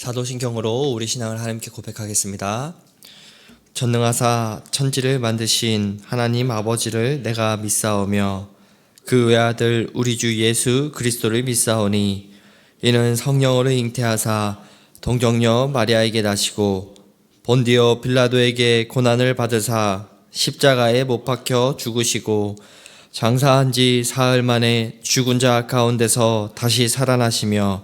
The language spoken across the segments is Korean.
사도신경으로 우리 신앙을 하나님께 고백하겠습니다. 전능하사 천지를 만드신 하나님 아버지를 내가 믿사오며 그 외아들 우리 주 예수 그리스도를 믿사오니 이는 성령으로 잉태하사 동정녀 마리아에게 나시고 본디오 빌라도에게 고난을 받으사 십자가에 못 박혀 죽으시고 장사한 지 사흘 만에 죽은 자 가운데서 다시 살아나시며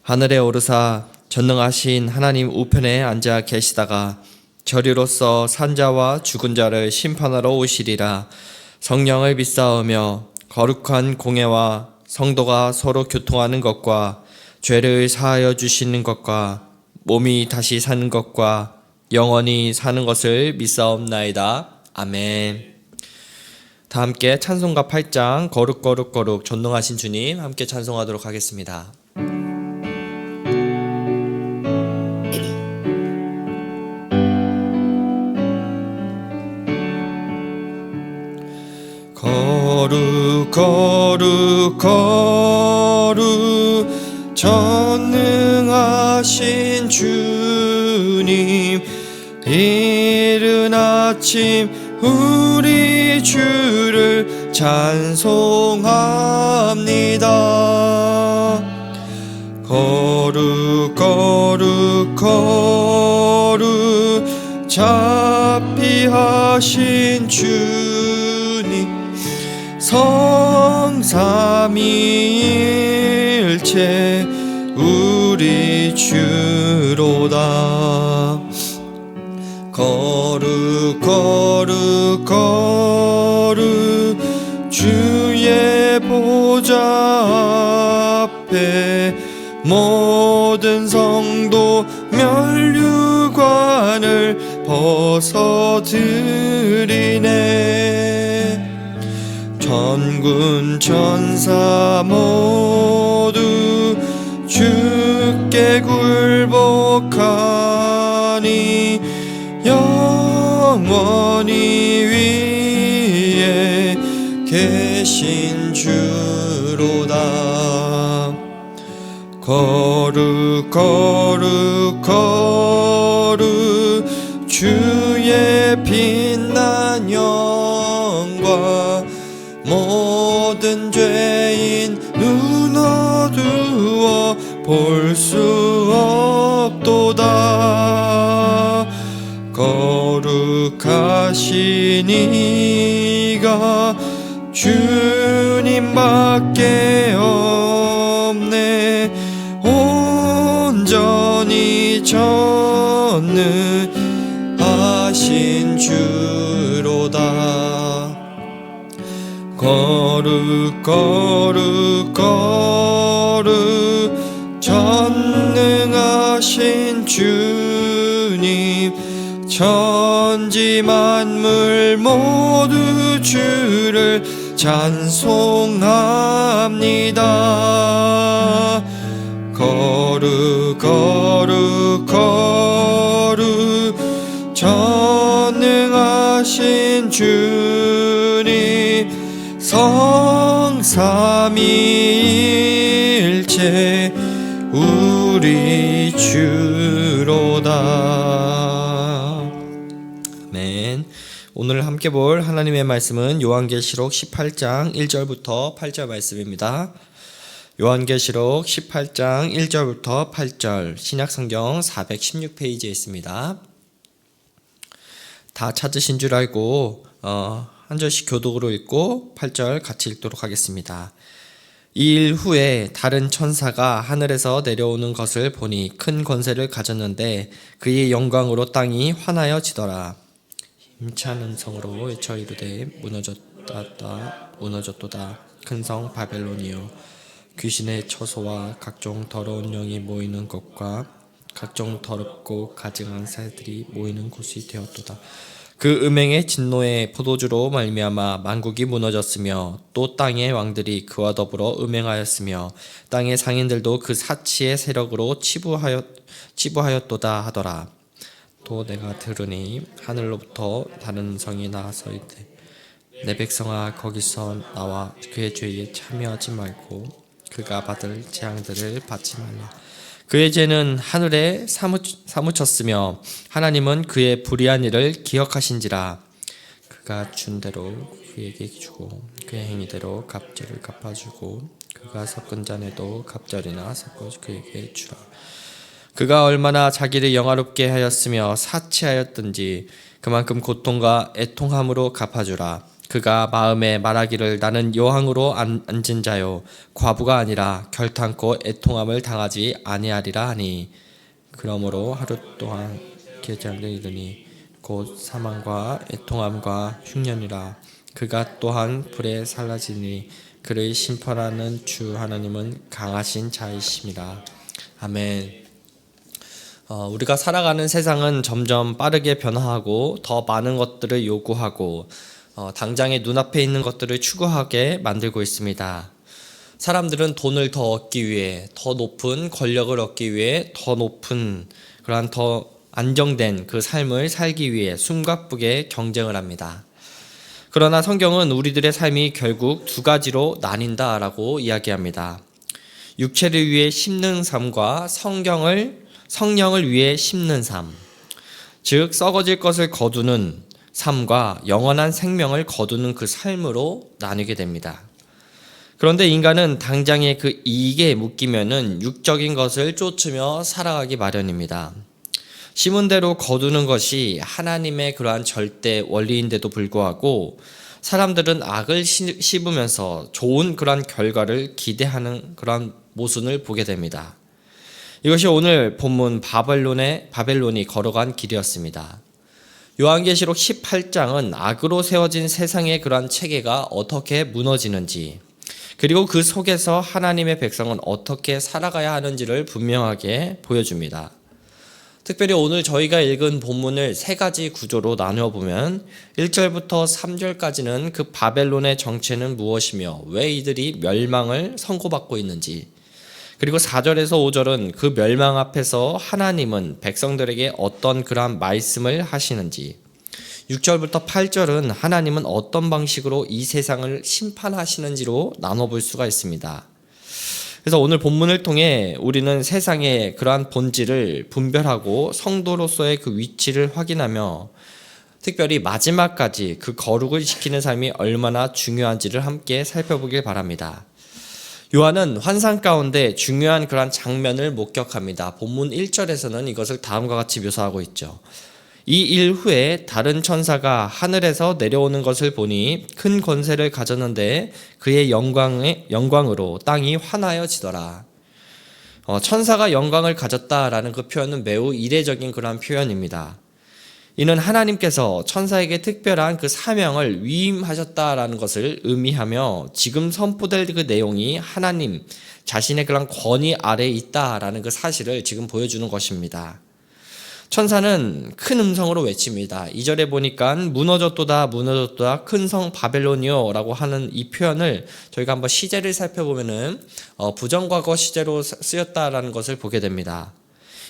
하늘에 오르사 전능하신 하나님 우편에 앉아 계시다가 저리로서 산자와 죽은 자를 심판하러 오시리라. 성령을 믿사오며 거룩한 공예와 성도가 서로 교통하는 것과 죄를 사하여 주시는 것과 몸이 다시 사는 것과 영원히 사는 것을 믿사옵나이다. 아멘. 다 함께 찬송가 8장 거룩 전능하신 주님 함께 찬송하도록 하겠습니다. 거룩 전능하신 주님, 이른 아침 우리 주를 찬송합니다. 거룩 자비하신 주님, 성삼위일체 우리 주로다. 거룩 주의 보좌 앞에 모든 성도 면류관을 벗어드리네. 천군 천사 모두 주께 굴복하니 영원히 위에 계신 주로다. 거룩 주의 빛난 영광, 모든 죄인 눈 어두워 볼 수 없도다. 거룩하신 이가 주님밖에 없네. 온전히 전능하신 주로다. 거룩 전능하신 주님, 천지 만물 모두 주를 찬송합니다. 거룩 전능하신 주님, 성삼위일체 우리 주로다. 아멘. 오늘 함께 볼 하나님의 말씀은 요한계시록 18장 1절부터 8절 말씀입니다. 요한계시록 18장 1절부터 8절, 신약성경 416페이지에 있습니다. 다 찾으신 줄 알고 한 절씩 교독으로 읽고 8절 같이 읽도록 하겠습니다. 이 일 후에 다른 천사가 하늘에서 내려오는 것을 보니 큰 권세를 가졌는데 그의 영광으로 땅이 환하여지더라. 힘찬 음성으로 외쳐 이르되 무너졌도다 큰 성 바벨론이여, 귀신의 처소와 각종 더러운 영이 모이는 곳과 각종 더럽고 가증한 새들이 모이는 곳이 되었도다. 그 음행의 진노의 포도주로 말미암아 만국이 무너졌으며 또 땅의 왕들이 그와 더불어 음행하였으며 땅의 상인들도 그 사치의 세력으로 치부하였도다 하더라. 또 내가 들으니 하늘로부터 다른 음성이 나와서 이르되 내 백성아 거기서 나와 그의 죄에 참여하지 말고 그가 받을 재앙들을 받지 말라. 그의 죄는 하늘에 사무쳤으며 하나님은 그의 불의한 일을 기억하신지라. 그가 준 대로 그에게 주고 그의 행위대로 갑절을 갚아주고 그가 섞은 잔에도 갑절이나 섞어 그에게 주라. 그가 얼마나 자기를 영화롭게 하였으며 사치하였든지 그만큼 고통과 애통함으로 갚아주라. 그가 마음에 말하기를 나는 여왕으로 앉은 자요 과부가 아니라 결탄코 애통함을 당하지 아니하리라 하니 그러므로 하루 동안 계장을 이르니 곧 사망과 애통함과 흉년이라. 그가 또한 불에 살라지니 그를 심판하는 주 하나님은 강하신 자이심이라. 아멘. 우리가 살아가는 세상은 점점 빠르게 변화하고 더 많은 것들을 요구하고 당장에 눈앞에 있는 것들을 추구하게 만들고 있습니다. 사람들은 돈을 더 얻기 위해, 더 높은 권력을 얻기 위해, 더 높은 그러한 더 안정된 그 삶을 살기 위해 숨가쁘게 경쟁을 합니다. 그러나 성경은 우리들의 삶이 결국 두 가지로 나뉜다라고 이야기합니다. 육체를 위해 심는 삶과 성령을 위해 심는 삶, 즉 썩어질 것을 거두는 삶과 영원한 생명을 거두는 그 삶으로 나뉘게 됩니다. 그런데 인간은 당장의 그 이익에 묶이면은 육적인 것을 쫓으며 살아가기 마련입니다. 심은 대로 거두는 것이 하나님의 그러한 절대 원리인데도 불구하고 사람들은 악을 씹으면서 좋은 그러한 결과를 기대하는 그러한 모순을 보게 됩니다. 이것이 오늘 본문 바벨론이 걸어간 길이었습니다. 요한계시록 18장은 악으로 세워진 세상의 그러한 체계가 어떻게 무너지는지, 그리고 그 속에서 하나님의 백성은 어떻게 살아가야 하는지를 분명하게 보여줍니다. 특별히 오늘 저희가 읽은 본문을 세 가지 구조로 나누어 보면 1절부터 3절까지는 그 바벨론의 정체는 무엇이며 왜 이들이 멸망을 선고받고 있는지, 그리고 4절에서 5절은 그 멸망 앞에서 하나님은 백성들에게 어떤 그러한 말씀을 하시는지, 6절부터 8절은 하나님은 어떤 방식으로 이 세상을 심판하시는지로 나눠볼 수가 있습니다. 그래서 오늘 본문을 통해 우리는 세상의 그러한 본질을 분별하고 성도로서의 그 위치를 확인하며 특별히 마지막까지 그 거룩을 지키는 삶이 얼마나 중요한지를 함께 살펴보길 바랍니다. 요한은 환상 가운데 중요한 그러한 장면을 목격합니다. 본문 1절에서는 이것을 다음과 같이 묘사하고 있죠. 이 일 후에 다른 천사가 하늘에서 내려오는 것을 보니 큰 권세를 가졌는데 그의 영광으로 땅이 환하여지더라. 천사가 영광을 가졌다라는 그 표현은 매우 이례적인 그러한 표현입니다. 이는 하나님께서 천사에게 특별한 그 사명을 위임하셨다라는 것을 의미하며 지금 선포될 그 내용이 하나님 자신의 그런 권위 아래에 있다라는 그 사실을 지금 보여주는 것입니다. 천사는 큰 음성으로 외칩니다. 2절에 보니까 무너졌도다 무너졌도다 큰 성 바벨론이요 라고 하는 이 표현을 저희가 한번 시제를 살펴보면은 부정과거 시제로 쓰였다라는 것을 보게 됩니다.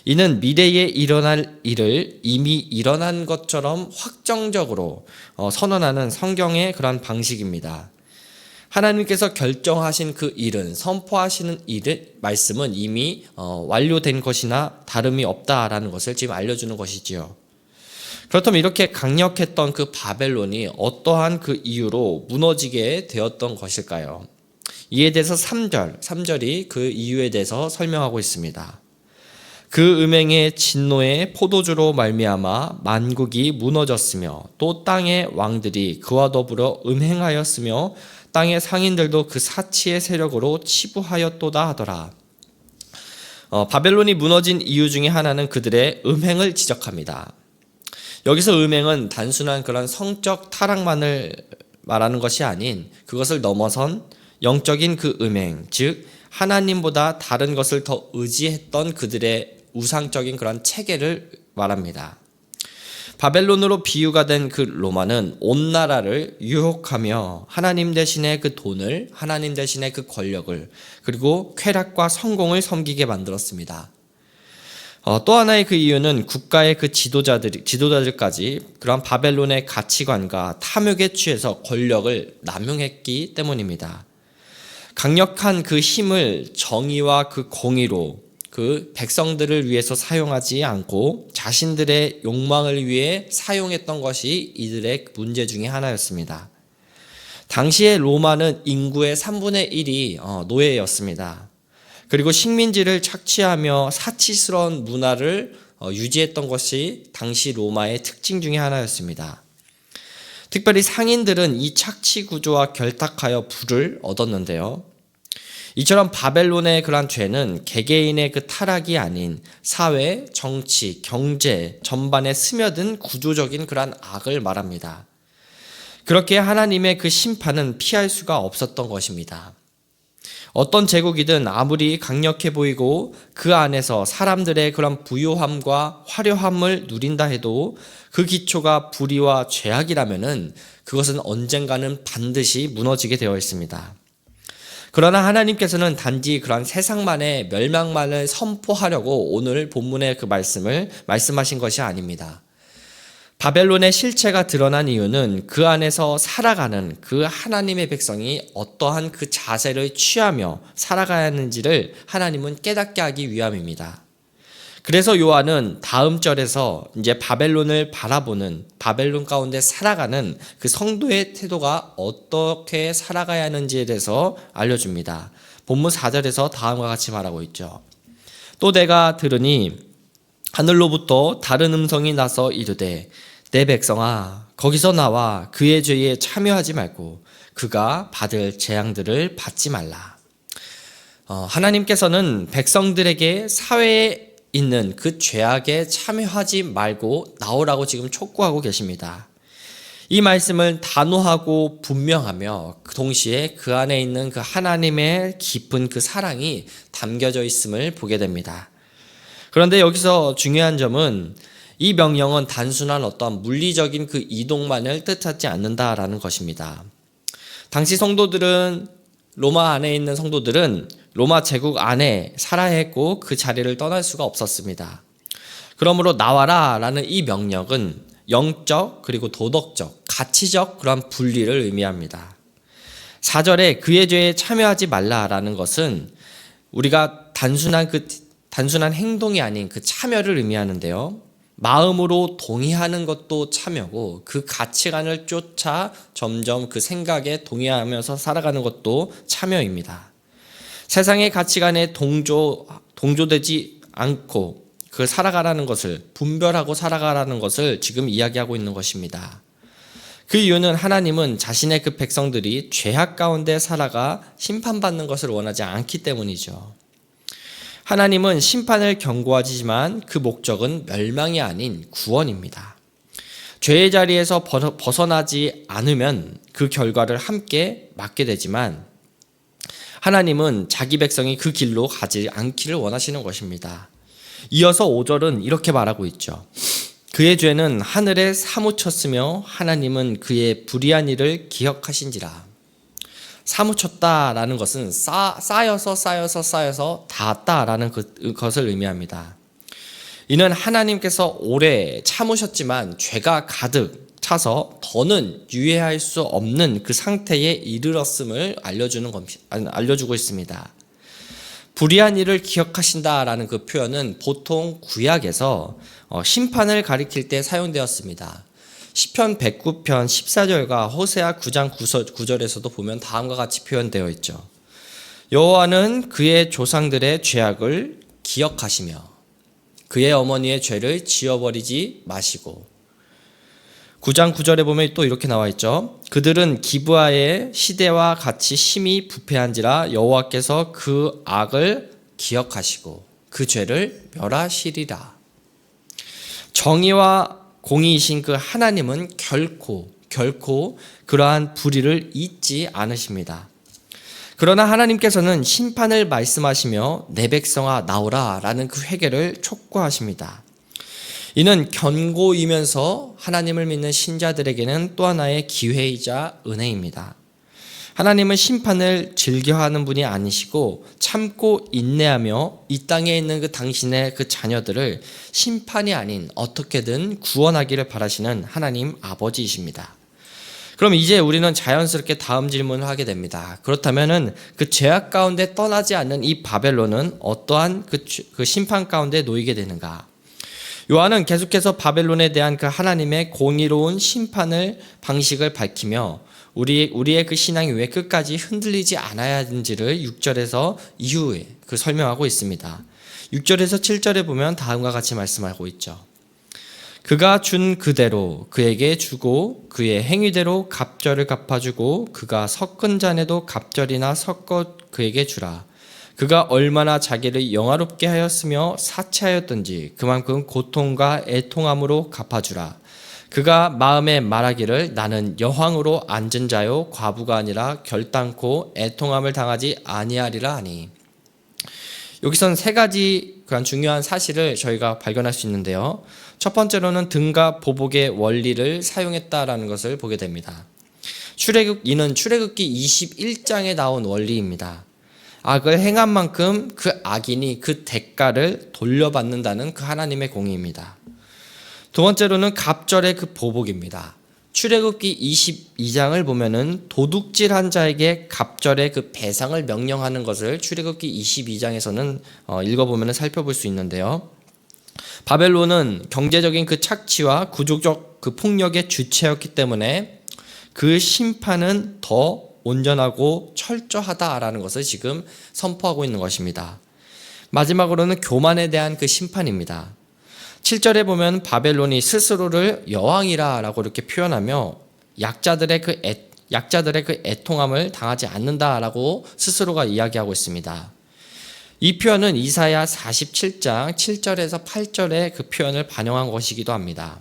이는 미래에 일어날 일을 이미 일어난 것처럼 확정적으로 선언하는 성경의 그러한 방식입니다. 하나님께서 결정하신 그 일은, 선포하시는 일의 말씀은 이미 완료된 것이나 다름이 없다라는 것을 지금 알려주는 것이지요. 그렇다면 이렇게 강력했던 그 바벨론이 어떠한 그 이유로 무너지게 되었던 것일까요? 이에 대해서 3절이 그 이유에 대해서 설명하고 있습니다. 그 음행의 진노의 포도주로 말미암아 만국이 무너졌으며 또 땅의 왕들이 그와 더불어 음행하였으며 땅의 상인들도 그 사치의 세력으로 치부하였도다 하더라. 바벨론이 무너진 이유 중에 하나는 그들의 음행을 지적합니다. 여기서 음행은 단순한 그런 성적 타락만을 말하는 것이 아닌 그것을 넘어선 영적인 그 음행, 즉 하나님보다 다른 것을 더 의지했던 그들의 우상적인 그런 체계를 말합니다. 바벨론으로 비유가 된 그 로마는 온 나라를 유혹하며 하나님 대신에 그 돈을, 하나님 대신에 그 권력을, 그리고 쾌락과 성공을 섬기게 만들었습니다. 또 하나의 그 이유는 국가의 그 지도자들까지 그런 바벨론의 가치관과 탐욕에 취해서 권력을 남용했기 때문입니다. 강력한 그 힘을 정의와 그 공의로 그 백성들을 위해서 사용하지 않고 자신들의 욕망을 위해 사용했던 것이 이들의 문제 중에 하나였습니다. 당시의 로마는 인구의 3분의 1이 노예였습니다. 그리고 식민지를 착취하며 사치스러운 문화를 유지했던 것이 당시 로마의 특징 중에 하나였습니다. 특별히 상인들은 이 착취 구조와 결탁하여 부를 얻었는데요. 이처럼 바벨론의 그러한 죄는 개개인의 그 타락이 아닌 사회, 정치, 경제 전반에 스며든 구조적인 그러한 악을 말합니다. 그렇게 하나님의 그 심판은 피할 수가 없었던 것입니다. 어떤 제국이든 아무리 강력해 보이고 그 안에서 사람들의 그런 부요함과 화려함을 누린다 해도 그 기초가 불의와 죄악이라면은 그것은 언젠가는 반드시 무너지게 되어 있습니다. 그러나 하나님께서는 단지 그런 세상만의 멸망만을 선포하려고 오늘 본문의 그 말씀을 말씀하신 것이 아닙니다. 바벨론의 실체가 드러난 이유는 그 안에서 살아가는 그 하나님의 백성이 어떠한 그 자세를 취하며 살아가야 하는지를 하나님은 깨닫게 하기 위함입니다. 그래서 요한은 다음 절에서 이제 바벨론을 바라보는 바벨론 가운데 살아가는 그 성도의 태도가 어떻게 살아가야 하는지에 대해서 알려줍니다. 본문 4절에서 다음과 같이 말하고 있죠. 또 내가 들으니 하늘로부터 다른 음성이 나서 이르되 내 백성아 거기서 나와 그의 죄에 참여하지 말고 그가 받을 재앙들을 받지 말라. 하나님께서는 백성들에게 사회에 있는 그 죄악에 참여하지 말고 나오라고 지금 촉구하고 계십니다. 이 말씀을 단호하고 분명하며 동시에 그 안에 있는 그 하나님의 깊은 그 사랑이 담겨져 있음을 보게 됩니다. 그런데 여기서 중요한 점은 이 명령은 단순한 어떤 물리적인 그 이동만을 뜻하지 않는다라는 것입니다. 당시 성도들은 로마 안에 있는 성도들은 로마 제국 안에 살아야 했고 그 자리를 떠날 수가 없었습니다. 그러므로 나와라 라는 이 명령은 영적 그리고 도덕적, 가치적 그런 분리를 의미합니다. 4절에 그의 죄에 참여하지 말라라는 것은 우리가 단순한 행동이 아닌 그 참여를 의미하는데요. 마음으로 동의하는 것도 참여고 그 가치관을 쫓아 점점 그 생각에 동의하면서 살아가는 것도 참여입니다. 세상의 가치관에 동조되지 않고 그 살아가라는 것을 분별하고 살아가라는 것을 지금 이야기하고 있는 것입니다. 그 이유는 하나님은 자신의 그 백성들이 죄악 가운데 살아가 심판받는 것을 원하지 않기 때문이죠. 하나님은 심판을 경고하지만 그 목적은 멸망이 아닌 구원입니다. 죄의 자리에서 벗어나지 않으면 그 결과를 함께 맞게 되지만 하나님은 자기 백성이 그 길로 가지 않기를 원하시는 것입니다. 이어서 5절은 이렇게 말하고 있죠. 그의 죄는 하늘에 사무쳤으며 하나님은 그의 불의한 일을 기억하신지라. 사무쳤다라는 것은 쌓여서 닿았다라는 것을 의미합니다. 이는 하나님께서 오래 참으셨지만 죄가 가득 차서 더는 유예할 수 없는 그 상태에 이르렀음을 알려주고 있습니다. 불의한 일을 기억하신다라는 그 표현은 보통 구약에서 심판을 가리킬 때 사용되었습니다. 시편 109편 14절과 호세아 9장 9절에서도 보면 다음과 같이 표현되어 있죠. 여호와는 그의 조상들의 죄악을 기억하시며 그의 어머니의 죄를 지워버리지 마시고 9장 9절에 보면 또 이렇게 나와 있죠. 그들은 기브아의 시대와 같이 심히 부패한지라 여호와께서 그 악을 기억하시고 그 죄를 멸하시리라. 정의와 공의이신 그 하나님은 결코 그러한 불의를 잊지 않으십니다. 그러나 하나님께서는 심판을 말씀하시며 내 백성아 나오라 라는 그 회개를 촉구하십니다. 이는 경고이면서 하나님을 믿는 신자들에게는 또 하나의 기회이자 은혜입니다. 하나님은 심판을 즐겨하는 분이 아니시고 참고 인내하며 이 땅에 있는 그 당신의 그 자녀들을 심판이 아닌 어떻게든 구원하기를 바라시는 하나님 아버지이십니다. 그럼 이제 우리는 자연스럽게 다음 질문을 하게 됩니다. 그렇다면은 그 죄악 가운데 떠나지 않는 이 바벨론은 어떠한 그 심판 가운데 놓이게 되는가? 요한은 계속해서 바벨론에 대한 그 하나님의 공의로운 심판을 방식을 밝히며 우리의 그 신앙이 왜 끝까지 흔들리지 않아야 하는지를 6절에서 이후에 그 설명하고 있습니다. 6절에서 7절에 보면 다음과 같이 말씀하고 있죠. 그가 준 그대로 그에게 주고 그의 행위대로 갑절을 갚아주고 그가 섞은 잔에도 갑절이나 섞어 그에게 주라. 그가 얼마나 자기를 영화롭게 하였으며 사치하였던지 그만큼 고통과 애통함으로 갚아주라. 그가 마음에 말하기를 나는 여황으로 앉은 자요 과부가 아니라 결단코 애통함을 당하지 아니하리라 하니. 여기선 세 가지 그런 중요한 사실을 저희가 발견할 수 있는데요. 첫 번째로는 등과 보복의 원리를 사용했다라는 것을 보게 됩니다. 이는 출애굽기 21장에 나온 원리입니다. 악을 행한 만큼 그 악인이 그 대가를 돌려받는다는 그 하나님의 공의입니다. 두 번째로는 갑절의 그 보복입니다. 출애굽기 22장을 보면은 도둑질한 자에게 갑절의 그 배상을 명령하는 것을 출애굽기 22장에서는 읽어보면 살펴볼 수 있는데요. 바벨론은 경제적인 그 착취와 구조적 그 폭력의 주체였기 때문에 그 심판은 더 온전하고 철저하다라는 것을 지금 선포하고 있는 것입니다. 마지막으로는 교만에 대한 그 심판입니다. 7절에 보면 바벨론이 스스로를 여왕이라고 이렇게 표현하며 약자들의 그 애통함을 당하지 않는다라고 스스로가 이야기하고 있습니다. 이 표현은 이사야 47장 7절에서 8절의 그 표현을 반영한 것이기도 합니다.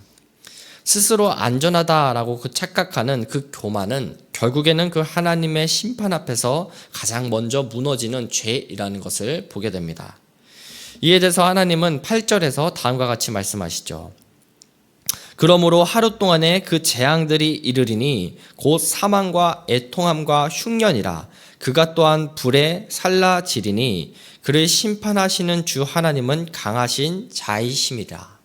스스로 안전하다라고 그 착각하는 그 교만은 결국에는 그 하나님의 심판 앞에서 가장 먼저 무너지는 죄이라는 것을 보게 됩니다. 이에 대해서 하나님은 8절에서 다음과 같이 말씀하시죠. 그러므로 하루 동안에 그 재앙들이 이르리니 곧 사망과 애통함과 흉년이라. 그가 또한 불에 살라지리니 그를 심판하시는 주 하나님은 강하신 자이심이라.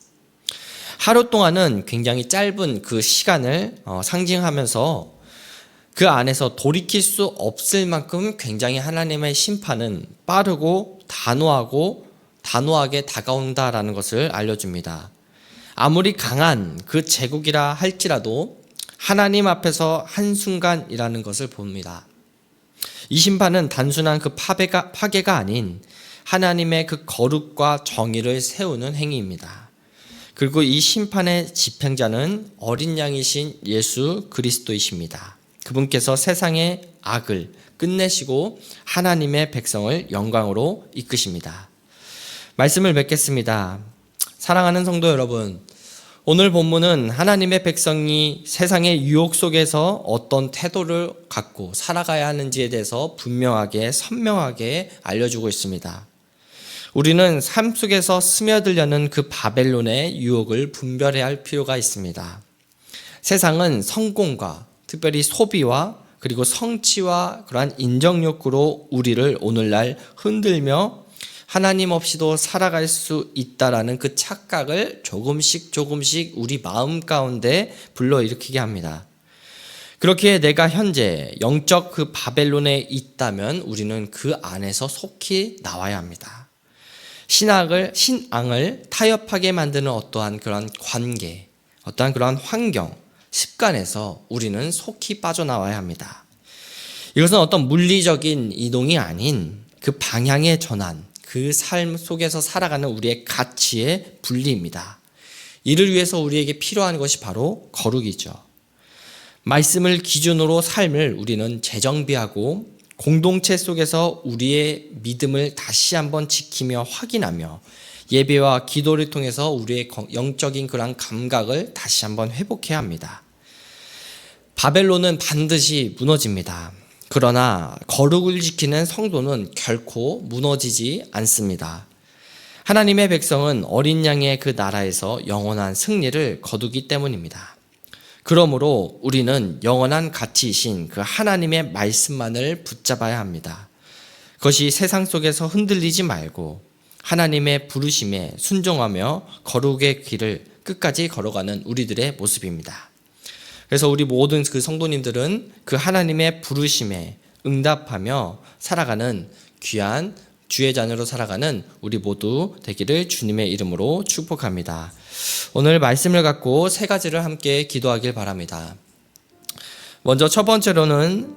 하루 동안은 굉장히 짧은 그 시간을 상징하면서 그 안에서 돌이킬 수 없을 만큼 굉장히 하나님의 심판은 빠르고 단호하게 다가온다라는 것을 알려줍니다. 아무리 강한 그 제국이라 할지라도 하나님 앞에서 한순간이라는 것을 봅니다. 이 심판은 단순한 그 파괴가 아닌 하나님의 그 거룩과 정의를 세우는 행위입니다. 그리고 이 심판의 집행자는 어린 양이신 예수 그리스도이십니다. 그분께서 세상의 악을 끝내시고 하나님의 백성을 영광으로 이끄십니다. 말씀을 맺겠습니다. 사랑하는 성도 여러분, 오늘 본문은 하나님의 백성이 세상의 유혹 속에서 어떤 태도를 갖고 살아가야 하는지에 대해서 분명하게 선명하게 알려주고 있습니다. 우리는 삶 속에서 스며들려는 그 바벨론의 유혹을 분별해야 할 필요가 있습니다. 세상은 성공과 특별히 소비와 그리고 성취와 그러한 인정 욕구로 우리를 오늘날 흔들며 하나님 없이도 살아갈 수 있다라는 그 착각을 조금씩 우리 마음 가운데 불러일으키게 합니다. 그렇게 내가 현재 영적 그 바벨론에 있다면 우리는 그 안에서 속히 나와야 합니다. 신앙을 타협하게 만드는 어떠한 그런 관계, 어떠한 그러한 환경, 습관에서 우리는 속히 빠져나와야 합니다. 이것은 어떤 물리적인 이동이 아닌 그 방향의 전환, 그 삶 속에서 살아가는 우리의 가치의 분리입니다. 이를 위해서 우리에게 필요한 것이 바로 거룩이죠. 말씀을 기준으로 삶을 우리는 재정비하고 공동체 속에서 우리의 믿음을 다시 한번 지키며 확인하며 예배와 기도를 통해서 우리의 영적인 그런 감각을 다시 한번 회복해야 합니다. 바벨론은 반드시 무너집니다. 그러나 거룩을 지키는 성도는 결코 무너지지 않습니다. 하나님의 백성은 어린 양의 그 나라에서 영원한 승리를 거두기 때문입니다. 그러므로 우리는 영원한 가치이신 그 하나님의 말씀만을 붙잡아야 합니다. 그것이 세상 속에서 흔들리지 말고 하나님의 부르심에 순종하며 거룩의 길을 끝까지 걸어가는 우리들의 모습입니다. 그래서 우리 모든 그 성도님들은 그 하나님의 부르심에 응답하며 살아가는 귀한 주의 자녀로 살아가는 우리 모두 되기를 주님의 이름으로 축복합니다. 오늘 말씀을 갖고 세 가지를 함께 기도하길 바랍니다. 먼저 첫 번째로는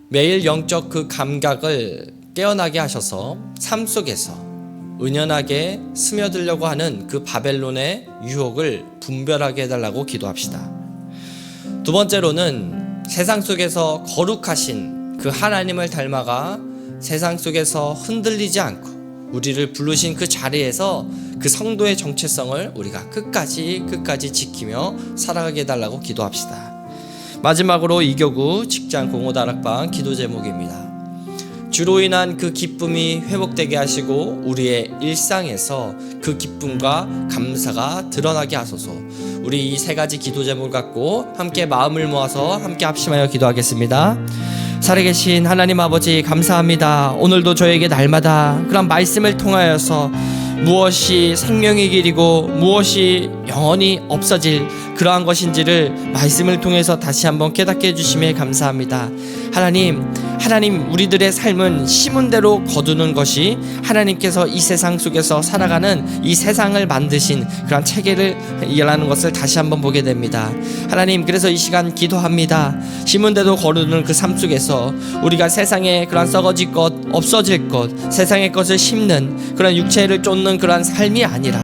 매일 영적 그 감각을 깨어나게 하셔서 삶 속에서 은연하게 스며들려고 하는 그 바벨론의 유혹을 분별하게 해달라고 기도합시다. 두 번째로는 세상 속에서 거룩하신 그 하나님을 닮아가 세상 속에서 흔들리지 않고 우리를 부르신 그 자리에서 그 성도의 정체성을 우리가 끝까지 지키며 살아가게 해달라고 기도합시다. 마지막으로 이교구 직장 공허다락방 기도 제목입니다. 주로 인한 그 기쁨이 회복되게 하시고 우리의 일상에서 그 기쁨과 감사가 드러나게 하소서. 우리 이 세 가지 기도 제목을 갖고 함께 마음을 모아서 함께 합심하여 기도하겠습니다. 살아계신 하나님 아버지 감사합니다. 오늘도 저에게 날마다 그런 말씀을 통하여서 무엇이 생명의 길이고 무엇이 영원히 없어질 그러한 것인지를 말씀을 통해서 다시 한번 깨닫게 해주심에 감사합니다. 하나님 우리들의 삶은 심은 대로 거두는 것이 하나님께서 이 세상 속에서 살아가는 이 세상을 만드신 그런 체계를 이해하는 것을 다시 한번 보게 됩니다. 하나님, 그래서 이 시간 기도합니다. 심은 대로 거두는 그 삶 속에서 우리가 세상에 그런 썩어질 것, 없어질 것, 세상의 것을 심는 그런 육체를 쫓는 그런 삶이 아니라